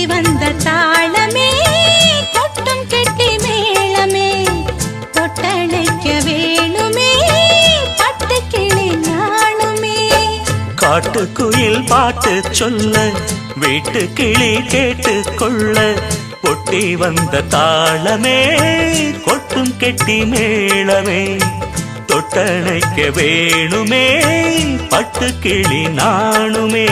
வந்த தாளமே கொட்டும் கெட்டி மேளமே தொட்டணைக்க வேணுமே பட்டுக்கிளி நாணுமே. காட்டுக்குயில் பாட்டு சொல்ல வீட்டு கிளி கேட்டு கொள்ள ஒட்டி வந்த தாளமே கொட்டும் கெட்டி மேளமே தொட்டணைக்க வேணுமே பட்டுக்கிளி நாணுமே.